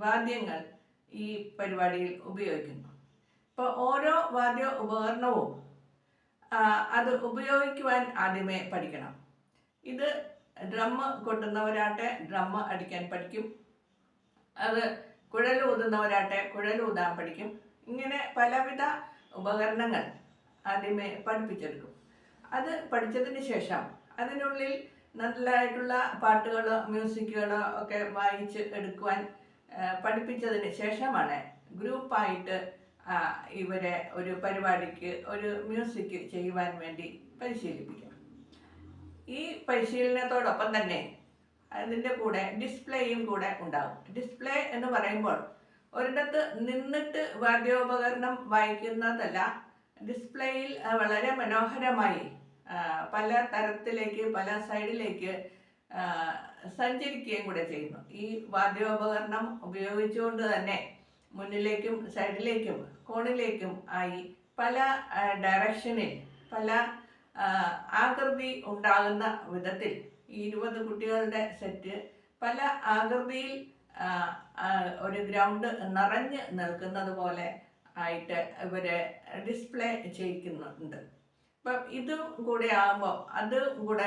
വാദ്യങ്ങൾ ഈ പരിപാടിയിൽ ഉപയോഗിക്കുന്നു. ഇപ്പോൾ ഓരോ വാദ്യ ഉപകരണവും അത് ഉപയോഗിക്കുവാൻ ആദ്യമേ പഠിക്കണം. ഇത് ഡ്രം കൊട്ടുന്നവരാട്ടെ ഡ്രം അടിക്കാൻ പഠിക്കും, അത് കുഴലൂതുന്നവരാട്ടെ കുഴലൂതാൻ പഠിക്കും. ഇങ്ങനെ പലവിധ ഉപകരണങ്ങൾ ആദ്യമേ പഠിപ്പിച്ചെടുക്കും. അത് പഠിച്ചതിന് ശേഷം അതിനുള്ളിൽ നല്ലതായിട്ടുള്ള പാട്ടുകളോ മ്യൂസിക്കുകളോ ഒക്കെ വായിച്ച് എടുക്കുവാൻ പഠിപ്പിച്ചതിന് ശേഷമാണ് ഗ്രൂപ്പായിട്ട് ഇവരെ ഒരു പരിപാടിക്ക് ഒരു മ്യൂസിക് ചെയ്യുവാൻ വേണ്ടി പരിശീലിപ്പിക്കുക. ഈ പരിശീലനത്തോടൊപ്പം തന്നെ അതിൻ്റെ കൂടെ ഡിസ്പ്ലേയും കൂടെ ഉണ്ടാകും. ഡിസ്പ്ലേ എന്ന് പറയുമ്പോൾ ഒരിടത്ത് നിന്നിട്ട് വാദ്യോപകരണം വായിക്കുന്നതല്ല, ഡിസ്പ്ലേയിൽ വളരെ മനോഹരമായി പല തരത്തിലേക്ക് പല സൈഡിലേക്ക് സഞ്ചരിക്കുകയും കൂടെ ചെയ്യുന്നു. ഈ വാദ്യോപകരണം ഉപയോഗിച്ചുകൊണ്ട് തന്നെ മുന്നിലേക്കും സൈഡിലേക്കും കോണിലേക്കും ആയി പല ഡയറക്ഷനിൽ പല ആകൃതി ഉണ്ടാകുന്ന വിധത്തിൽ 20 കുട്ടികളുടെ സെറ്റ് പല ആകൃതിയിൽ ഒരു ഗ്രൗണ്ട് നിറഞ്ഞ് നിൽക്കുന്നത് പോലെ ആയിട്ട് ഇവരെ ഡിസ്പ്ലേ ചെയ്യിക്കുന്നുണ്ട്. അപ്പം ഇതും കൂടെ ആകുമ്പോൾ അതും കൂടെ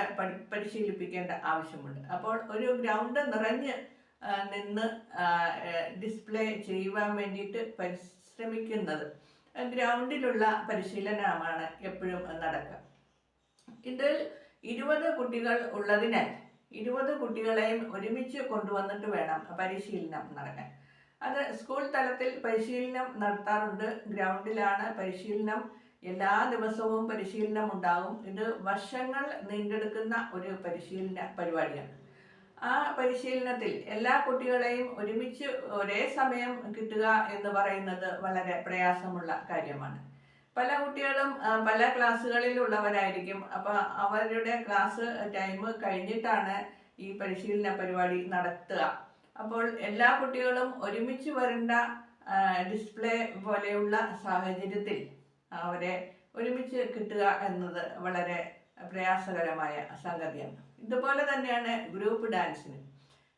പരിശീലിപ്പിക്കേണ്ട ആവശ്യമുണ്ട്. അപ്പോൾ ഒരു ഗ്രൗണ്ട് നിറഞ്ഞ് നിന്ന് ഡിസ്പ്ലേ ചെയ്യുവാൻ വേണ്ടിയിട്ട് പരിശ്രമിക്കുന്നത് ഗ്രൗണ്ടിലുള്ള പരിശീലനമാണ് എപ്പോഴും നടക്കുക. ഇതിൽ 20 കുട്ടികൾ ഉള്ളതിനാൽ 20 കുട്ടികളെയും ഒരുമിച്ച് കൊണ്ടുവന്നിട്ട് വേണം പരിശീലനം നടക്കാൻ. അത് സ്കൂൾ തലത്തിൽ പരിശീലനം നടത്താറുണ്ട്. ഗ്രൗണ്ടിലാണ് പരിശീലനം. എല്ലാ ദിവസവും പരിശീലനം ഉണ്ടാകും. ഇത് വർഷങ്ങൾ നീണ്ടെടുക്കുന്ന ഒരു പരിശീലന പരിപാടിയാണ്. ആ പരിശീലനത്തിൽ എല്ലാ കുട്ടികളെയും ഒരുമിച്ച് ഒരേ സമയം കിട്ടുക എന്ന് പറയുന്നത് വളരെ പ്രയാസമുള്ള കാര്യമാണ്. പല കുട്ടികളും പല ക്ലാസ്സുകളിലുള്ളവരായിരിക്കും. അപ്പോൾ അവരുടെ ക്ലാസ് ടൈം കഴിഞ്ഞിട്ടാണ് ഈ പരിശീലന പരിപാടി നടത്തുക. അപ്പോൾ എല്ലാ കുട്ടികളും ഒരുമിച്ച് വരേണ്ട ഡിസ്പ്ലേ പോലെയുള്ള സാഹചര്യത്തിൽ അവരെ ഒരുമിച്ച് കിട്ടുക എന്നത് വളരെ പ്രയാസകരമായ സംഗതിയാണ്. ഇതുപോലെ തന്നെയാണ് ഗ്രൂപ്പ് ഡാൻസിനും.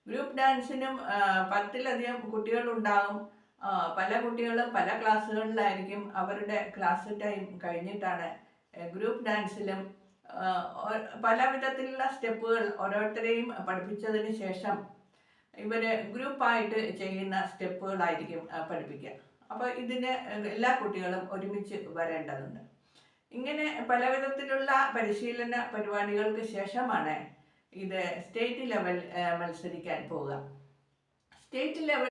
ഗ്രൂപ്പ് ഡാൻസിനും 10ലധികം കുട്ടികളുണ്ടാകും. പല കുട്ടികളും പല ക്ലാസ്സുകളിലായിരിക്കും. അവരുടെ ക്ലാസ് ടൈം കഴിഞ്ഞിട്ടാണ് ഗ്രൂപ്പ് ഡാൻസിലും പല വിധത്തിലുള്ള സ്റ്റെപ്പുകൾ ഓരോരുത്തരെയും പഠിപ്പിച്ചതിന് ശേഷം ഇവര് ഗ്രൂപ്പായിട്ട് ചെയ്യുന്ന സ്റ്റെപ്പുകളായിരിക്കും പഠിപ്പിക്കുക. അപ്പോൾ ഇതിന് എല്ലാ കുട്ടികളും ഒരുമിച്ച് വരേണ്ടതുണ്ട്. ഇങ്ങനെ പല വിധത്തിലുള്ള പരിശീലന പരിപാടികൾക്ക് ശേഷമാണ് ഇത് സ്റ്റേറ്റ് ലെവൽ മത്സരിക്കാൻ പോവുക. State level